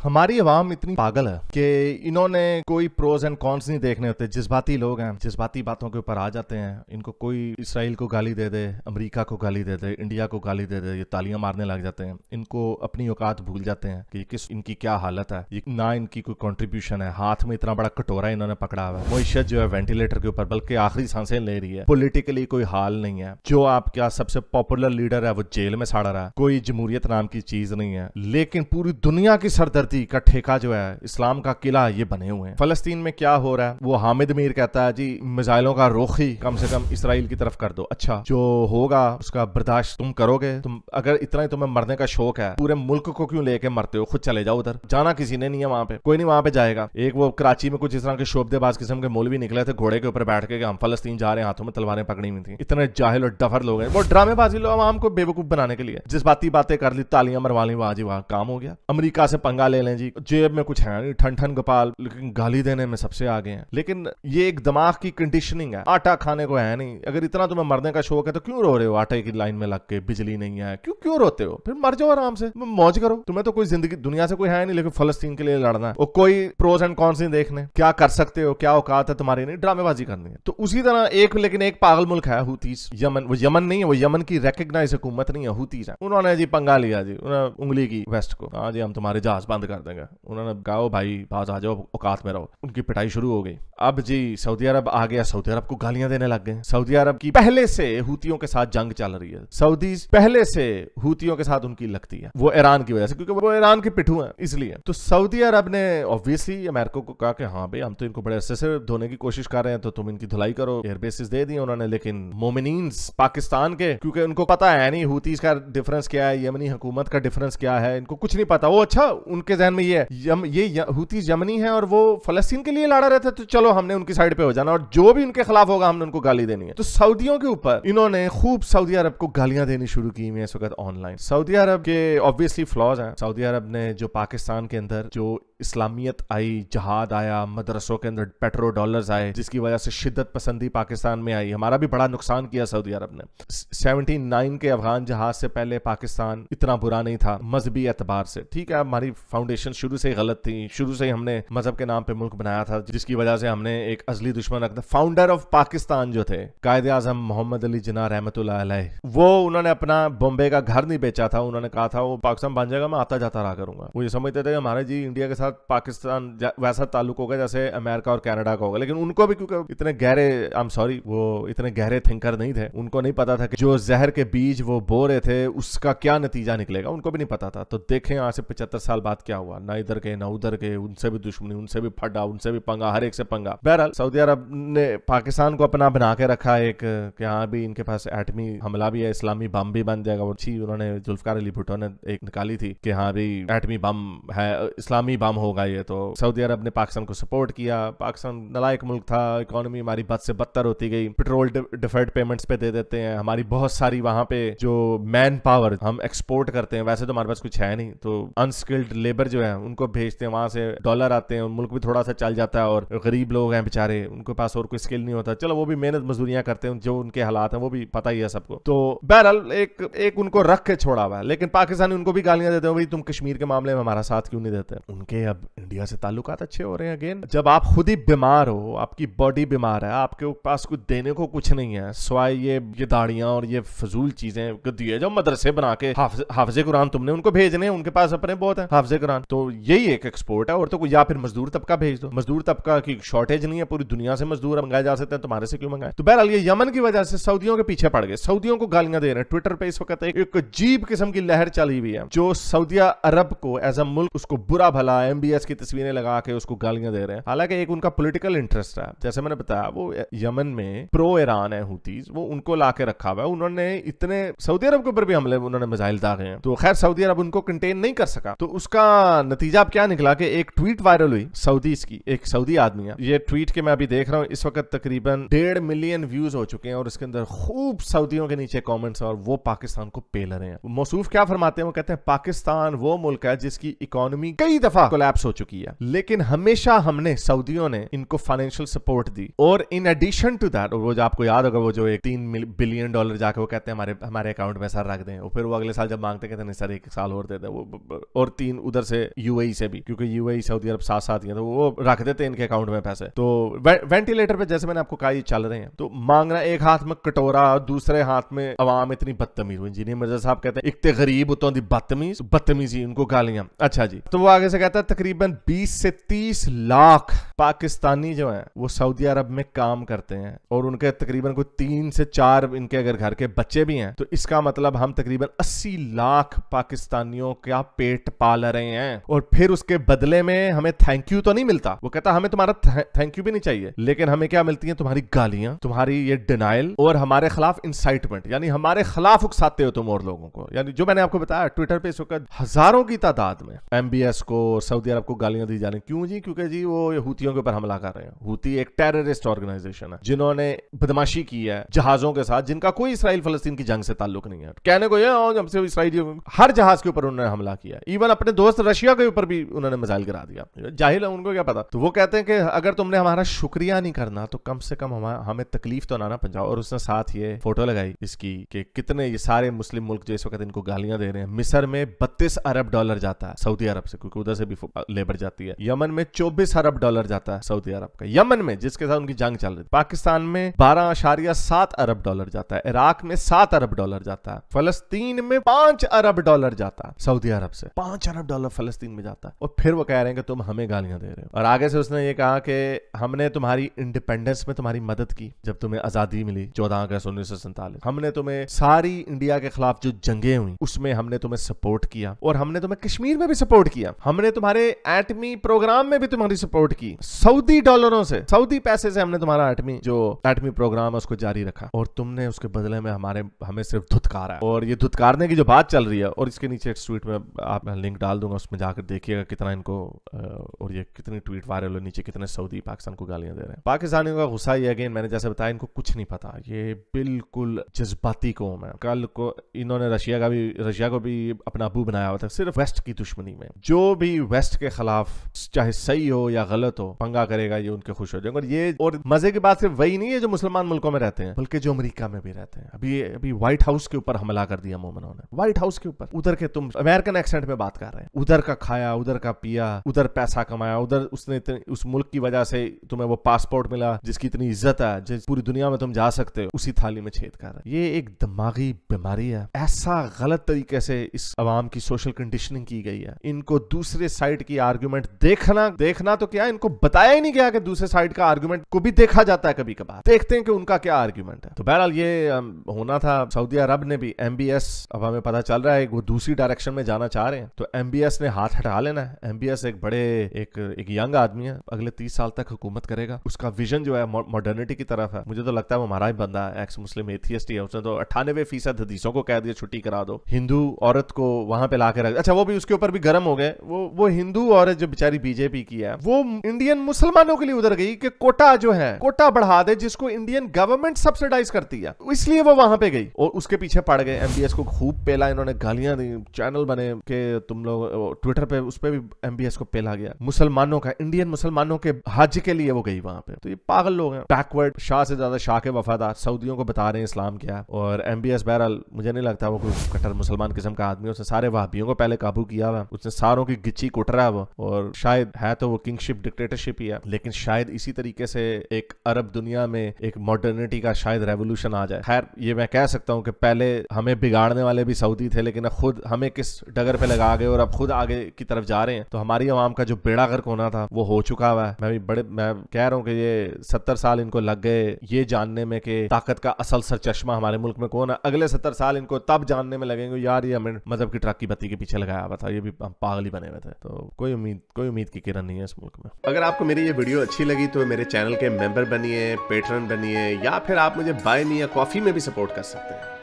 हमारी अवाम इतनी पागल है कि इन्होंने कोई प्रोज एंड कॉन्स नहीं देखने होते। जज्बाती लोग हैं, जज्बाती बातों के ऊपर आ जाते हैं। इनको कोई इसराइल को गाली दे दे, अमेरिका को गाली दे दे, इंडिया को गाली दे दे, ये तालियां मारने लग जाते हैं। इनको अपनी औकात भूल जाते हैं कि किस इनकी क्या हालत है, ये ना इनकी कोई कंट्रीब्यूशन है। हाथ में इतना बड़ा कटोरा इन्होंने पकड़ा हुआ है, मोइशत जो है वेंटिलेटर के ऊपर, बल्कि आखिरी सांसें ले रही है। पॉलिटिकली कोई हाल नहीं है। जो आपका सबसे पॉपुलर लीडर है वो जेल में साड़ा रहा है। कोई जमहूरियत नाम की चीज नहीं है। लेकिन पूरी दुनिया की सरदर्दी का ठेका जो है इस्लाम का किला ये बने हुए हैं। फलस्तीन में क्या हो रहा है, वो हामिद मीर कहता है जी मिसाइलों का रुख ही कम से कम इसराइल की तरफ कर दो। अच्छा, जो होगा उसका बर्दाश्त तुम करोगे? तुम अगर इतना ही तुम्हें मरने का शौक है, पूरे मुल्क को क्यों लेके मरते हो? खुद चले जाओ उधर। जाना किसी ने नहीं है वहां पे, कोई नहीं वहां पे जाएगा। एक वो कराची में कुछ इस तरह के शोबदेबाज किस्म के मौलवी निकले थे घोड़े के ऊपर बैठ के हम फलस्तीन जा रहे हैं, हाथों में तलवारें पकड़ी हुई थी। इतने जाहिल और डफर लोग हैं। वो ड्रामेबाजी लोग आवाम को बेवकूफ बनाने के लिए जज्बाती बातें कर ली, तालियां मरवा ली, वाह जी वाह, काम हो गया। अमेरिका से पंगा ले लें जी, जेब में कुछ है नहीं, ठन ठन गोपाल, लेकिन गाली देने में सबसे आगे हैं। लेकिन ये एक दिमाग की कंडीशनिंग है। आटा खाने को है नहीं। अगर इतना तुम्हें मरने का शौक है तो क्यों रो रहे हो? आटे की लाइन में लग के बिजली नहीं है, क्यों रोते हो? फिर मर जाओ आराम से, मौज करो। तुम्हें तो कोई जिंदगी दुनिया से कोई है नहीं, लेकिन फलस्तीन के लिए लड़ना है। और कोई प्रोज एंड कॉन्स नहीं देखने, क्या कर सकते हो, क्या औकात है तुम्हारी, नहीं ड्रामेबाजी करनी है। तो उसी तरह एक पागल मुल्क है हुतीस, यमन। वो यमन नहीं है, वो यमन की रिकग्नाइज हुकूमत नहीं है, हुतीस है। उन्होंने जी पंगा लिया जी, उन्होंने उंगली की वेस्ट को, हाँ जी हम तुम्हारे जहाज बंद कर देंगे। उन्होंने कहा भाई बाज आ जाओ, औकात में रहो। उनकी पिटाई शुरू हो गई। अब जी सऊदी अरब आ गया, सऊदी अरब को गालियां देने लग गए। सऊदी अरब की पहले से हुतियों के साथ जंग चल रही है। सऊदी पहले से हुतियों के साथ उनकी लगती है, वो ईरान की वजह से, क्योंकि वो ईरान के पिट्ठू हैं इसलिए। तो सऊदी अरब ने ऑब्वियसली अमेरिका को कहा कि हाँ भाई हम तो इनको बड़े अच्छे से धोने की कोशिश कर रहे हैं, तो तुम इनकी धुलाई करो। एयरबेसिस दे दिए उन्होंने, लेकिन मोमिनीन्स पाकिस्तान के, क्योंकि उनको पता है नहीं हुतीस का डिफरेंस क्या है, यमनी हुकूमत का डिफरेंस क्या है, इनको कुछ नहीं पता। वो अच्छा उनके जहन में ये हुतीस यमनी है और वो फलस्तीन के लिए लड़ा रहे थे, तो चलो हमने उनकी साइड पे हो जाना, और जो भी उनके खिलाफ होगा हमने उनको गाली देनी है। तो सऊदियों के ऊपर इन्होंने खूब सऊदी अरब को गालियां देनी शुरू की है इस वक्त ऑनलाइन। सऊदी अरब के ऑब्वियसली फ्लॉज हैं। सऊदी अरब ने जो पाकिस्तान के अंदर जो इस्लामियत आई, जहाद आया, मदरसों के अंदर पेट्रो डॉलर्स आए, जिसकी वजह से शिद्दत पसंदी पाकिस्तान में आई, हमारा भी बड़ा नुकसान किया सऊदी अरब ने। 79 के अफगान जहाज से पहले पाकिस्तान इतना बुरा नहीं था मजहबी एतबार से। ठीक है, हमारी फाउंडेशन शुरू से ही गलत थी, शुरू से ही हमने मजहब के नाम पे मुल्क बनाया था, जिसकी वजह से हमने एक अजली दुश्मन रखा। फाउंडर ऑफ पाकिस्तान जो थे कायदे आजम मोहम्मद अली जिन्ना रहमतुल्लाह अलैह, वो उन्होंने अपना बॉम्बे का घर नहीं बेचा था। उन्होंने कहा था वो पाकिस्तान बन जाएगा, मैं आता जाता रहा करूंगा। वो ये समझते थे हमारे जी इंडिया के साथ पाकिस्तान वैसा ताल्लुक होगा जैसे अमेरिका और कनाडा का होगा। लेकिन उनको भी क्योंकि इतने गहरे, आई एम सॉरी, वो इतने गहरे थिंकर नहीं थे, उनको नहीं पता था कि जो जहर के बीज वो बो रहे थे उसका क्या नतीजा निकलेगा, उनको भी नहीं पता था। तो देखें आज से 75 साल बाद क्या हुआ, ना इधर के ना उधर के, उनसे भी दुश्मनी, उनसे भी फटा, उनसे भी पंगा, हर एक से पंगा। बहरहाल सऊदी अरब ने पाकिस्तान को अपना बना के रखा एक कि हाँ भी इनके पास एटमी हमला भी है, इस्लामी बम भी बन जाएगा। वो अच्छी उन्होंने जुल्फकार अली भुट्टो ने एक निकाली थी कि हाँ भी एटमी बम है, इस्लामी बम होगा ये। तो सऊदी अरब ने पाकिस्तान को सपोर्ट किया। पाकिस्तान नालायक मुल्क था, इकोनॉमी हमारी बद से बदतर होती गई, पेट्रोल डिफर्ड पेमेंट्स पे दे देते हैं, हमारी बहुत सारी वहां पे जो मैन पावर हम एक्सपोर्ट करते हैं, वैसे तो हमारे पास कुछ है नहीं, तो अनस्किल्ड लेबर जो है उनको भेजते हैं, वहां से डॉलर आते हैं, मुल्क भी थोड़ा सा चल जाता है। और गरीब लोग हैं बेचारे, उनके पास और कोई स्किल नहीं होता, चलो वो भी मेहनत मजदूरियां करते हैं, जो उनके हालात हैं वो भी पता ही है सबको। तो बहरहाल एक उनको रख के छोड़ा हुआ है। लेकिन पाकिस्तानी उनको भी गालियां देते हैं, भाई तुम कश्मीर के मामले में हमारा साथ क्यों नहीं देते। उनके अब इंडिया से ताल्लुकात अच्छे हो रहे हैं अगेन। जब आप खुद ही बीमार हो, आपकी बॉडी बीमार है, आपके पास कुछ देने को कुछ नहीं है स्वाय ये दाढ़ियां और ये फजूल चीजें दिए जो मदरसे बना के हाफिजे कुरान तुमने उनको भेजने हैं, उनके पास अपने बहुत है हाफिजे कुरान, तो यही एक एक्सपोर्ट है। और तो या फिर मजदूर तबका भेज दो, मजदूर तबका की शॉर्टेज नहीं है, पूरी दुनिया से मजदूर मंगाए जा सकते हैं, तुम्हारे से क्यों मंगाए। तो बहरहाल ये यमन की वजह से सऊदियों के पीछे पड़ गए, सऊदियों को गालियां दे रहे हैं। ट्विटर पे इस वक्त एक अजीब किस्म की लहर चली हुई है, जो सऊदी अरब को एज अ मुल्क उसको बुरा भला MBS की तस्वीरें लगा के उसको गालियां दे रहे हैं। हालांकि एक उनका पॉलिटिकल इंटरेस्ट है, जैसे मैंने बताया वो यमन में प्रो ईरान है हुतीस, वो उनको लाके रखा हुआ है। उन्होंने इतने सऊदी अरब के ऊपर भी हमले उन्होंने मिसाइल दागे हैं, तो खैर सऊदी अरब उनको कंटेन नहीं कर सका। तो उसका नतीजा अब क्या निकला कि एक ट्वीट वायरल हुई सऊदीज की, एक सऊदी आदमी है, ये ट्वीट के मैं अभी देख रहा हूँ इस वक्त तकरीबन 1.5 मिलियन व्यूज हो चुके हैं, और इसके अंदर खूब सऊदियों के नीचे कमेंट्स, और वो पाकिस्तान को पेल रहे हैं। मौसूफ क्या फरमाते हैं, वो कहते हैं पाकिस्तान वो मुल्क है जिसकी इकोनॉमी कई दफा कोलैप्स हो चुकी किया, लेकिन हमेशा हमने सऊदियों ने इनको फाइनेंशियल सपोर्ट दी। और इन एडिशन टू दैट, वो जो आपको याद होगा वो जो एक $3 बिलियन जाके वो कहते हैं हमारे अकाउंट में सर रख दें, और फिर वो अगले साल जब मांगते कहते हैं सर एक साल और दे दें, वो और 3 उधर से यूएई से भी, क्योंकि यूएई सऊदी अरब साथ साथ ही है, तो वो रख देते हैं इनके अकाउंट में पैसे। तो वेंटिलेटर पे जैसे मैंने आपको कहा ये चल रहे हैं, तो मांगना एक हाथ में कटोरा, दूसरे हाथ में अवाम इतनी बदतमीज हुई। इंजीनियर मिर्जा साहब कहते हैं इतने गरीब उतों दी बदतमीजी, उनको गालियां। अच्छा जी, तो वो आगे से कहता है तकरीबन 20 से 30 लाख पाकिस्तानी जो है वो सऊदी अरब में काम करते हैं, और उनके तकरीबन कोई 3 से 4 इनके अगर घर के बच्चे भी हैं, तो इसका मतलब हम तकरीबन 80 लाख पाकिस्तानियों का पेट पाल रहे हैं। और फिर उसके बदले में हमें थैंक यू तो नहीं मिलता, वो कहता हमें तुम्हारा थैंक यू भी नहीं चाहिए, लेकिन हमें क्या मिलती है? तुम्हारी गालियां, तुम्हारी ये डिनाइल, और हमारे खिलाफ इंसाइटमेंट, यानी हमारे खिलाफ उकसाते हो तुम और लोगों को। यानी जो मैंने आपको बताया ट्विटर पे इस वक्त हजारों की तादाद में एमबीएस को, सऊदी अरब को गालियां दी जा रही। क्यों जी? क्योंकि जी वो हूतियों के ऊपर हमला कर रहे हैं। हूती एक टेररिस्ट ऑर्गेनाइजेशन है जिन्होंने बदमाशी की है जहाजों के साथ, जिनका कोई इसराइल फलस्तीन की जंग से ताल्लुक नहीं है। कहने को हमसे इसराइली हर जहाज के ऊपर उन्होंने हमला किया, इवन अपने दोस्त रशिया के ऊपर भी उन्होंने मिसाइल गिरा दिया। जाहिल है, उनको क्या पता। तो वो कहते हैं कि अगर तुमने हमारा शुक्रिया नहीं करना तो कम से कम हमें तकलीफ तो ना पहुंचाओ। और उसने साथ ये फोटो लगाई इसकी कि कितने ये सारे मुस्लिम मुल्क जो इस वक्त इनको गालियां दे रहे हैं। मिस्र में $32 अरब जाता है सऊदी अरब से, क्योंकि उधर से भी लेबर जाती है। यमन में $24 अरब जाता है सऊदी अरब का, यमन में जिसके साथ उनकी जंग चल रही। पाकिस्तान में $12.7 अरब जाता है, इराक में $7 अरब जाता है, फलस्तीन में $5 अरब जाता है सऊदी अरब से, $5 अरब फलस्तीन में जाता है। और फिर वो कह रहे हैं कि तुम हमें गालियां दे रहे हो। और आगे से उसने ये कहा कि हमने तुम्हारी इंडिपेंडेंस में तुम्हारी मदद की, जब तुम्हें आजादी मिली 14 अगस्त 1947। हमने तुम्हें सारी इंडिया के खिलाफ जो जंगें हुई उसमें हमने तुम्हें सपोर्ट किया, और हमने तुम्हें कश्मीर में भी सपोर्ट किया, हमने तुम्हारे एटमी प्रोग्राम में भी तुम्हारी सपोर्ट की। सऊदी डॉलरों से, सऊदी पैसे से हमने तुम्हारा एटमी प्रोग्राम है उसको जारी रखा, और तुमने उसके बदले में हमें सिर्फ धुतकारा है। और ये धुतकारने की जो बात चल रही है, और इसके नीचे एक ट्वीट में आप लिंक डाल दूंगा, उसमें जाकर देखिएगा कितना इनको और ये कितनी ट्वीट वायरल हो, नीचे कितने सऊदी पाकिस्तान को गालियां दे रहे हैं। पाकिस्तानियों का गुस्सा ये अगेन मैंने जैसे बताया, इनको कुछ नहीं पता, ये बिल्कुल जज्बाती कौम है। कल को इन्होंने रशिया को भी अपना अबू बनाया हुआ था सिर्फ वेस्ट की दुश्मनी में। जो भी वेस्ट के खिलाफ चाहे सही हो या गलत हो पंगा करेगा, ये उनके खुश हो जाएंगे। और मजे की बात सिर्फ वही नहीं है जो मुसलमान मुल्कों में रहते हैं, बल्कि जो अमेरिका में भी रहते हैं। अभी व्हाइट हाउस के ऊपर हमला कर दिया मोमिनों ने, व्हाइट हाउस के ऊपर। उधर के तुम अमेरिकन एक्सेंट में बात कर रहे हैं, उधर का खाया, उधर का पिया, उधर पैसा कमाया, उधर उस मुल्क की वजह से तुम्हें वो पासपोर्ट मिला जिसकी इतनी इज्जत है, जिस पूरी दुनिया में तुम जा सकते हो, उसी थाली में छेद कर रहे हैं। ये एक दिमागी बीमारी है। ऐसा गलत तरीके से इस अवाम की सोशल कंडीशनिंग की गई है। इनको दूसरे साइड की आर्गुमेंट देखना तो क्या, इनको बताया ही नहीं गया कि दूसरे साइड का आर्गुमेंट को भी देखा जाता है। कभी कभार देखते हैं कि उनका क्या आर्गुमेंट है। तो बहरहाल ये होना था। सऊदी अरब ने भी एमबीएस, अब हमें पता चल रहा है वो दूसरी डायरेक्शन में जाना चाह रहे हैं, तो एमबीएस ने हाथ हटा लेना है। एमबीएस एक बड़े एक यंग आदमी है, अगले 30 साल तक हुकूमत करेगा। उसका विजन जो है मॉडर्निटी की तरफ है। मुझे तो लगता है वो हमारा ही बंदा है, एक्स मुस्लिम एथियस्ट ही है। उसने तो 98% हदीसों को कह दिया छुट्टी करा दो, हिंदू औरत को वहां पे लाके रख। अच्छा, वो भी उसके ऊपर भी गर्म हो गए। वो हिंदू औरत जो बेचारी बीजेपी की है, वो इंडियन मुसलमानों के लिए उधर गई कि कोटा जो है, कोटा बढ़ा दे जिसको इंडियन गवर्नमेंट सब्सिडाइज करती है, इसलिए वो वहां पे गई और उसके पीछे पड़ गए। एमबीएस को खूब पेला, इन्होंने गालियां दी, चैनल बने के तुम लोग ट्विटर पे, उस पे भी एमबीएस को पेला गया। मुसलमानों का, इंडियन मुसलमानों के हज के लिए वो गई वहां पे। तो ये पागल लोग हैं, बैकवर्ड, शाह से ज्यादा शाह के वफादार, सऊदियों को बता रहे हैं इस्लाम क्या है। और एमबीएस बहरहाल मुझे नहीं लगता वो कोई कट्टर मुसलमान किस्म का आदमी। उसने सारे वहाबियों को पहले काबू किया हुआ, उसने सारों की गिच्ची कुट रहा है वो। और शायद है तो वो किंगशिप डिक्टेटरशिप ही है, लेकिन शायद इसी तरीके से एक अरब दुनिया में एक मॉडर्निटी का शायद रेवोल्यूशन आ जाए। खैर, ये मैं कह सकता हूं कि पहले हमें बिगाड़ने वाले भी सऊदी थे, लेकिन खुद हमें किस डगर पे लगा गए और अब खुद आगे की तरफ जा रहे हैं। तो हमारी आवाम का जो बेड़ा गर्क होना था वो हो चुका हुआ है। मैं कह रहा हूं कि ये 70 साल इनको लग गए ये जानने में कि ताकत का असल सरचश्मा हमारे मुल्क में कौन है। अगले 70 साल इनको तब जानने में लगेंगे यार ये हमें मजहब की ट्रक की बत्ती के पीछे लगाया हुआ था, ये भी हम पागल ही बने हुए थे। तो कोई उम्मीद की किरण नहीं है इस मुल्क में। अगर आपको मेरी ये वीडियो अच्छी लगी तो मेरे चैनल के मेंबर बनिए, पेट्रन बनिए, या फिर आप मुझे बाय मी या कॉफी में भी सपोर्ट कर सकते हैं।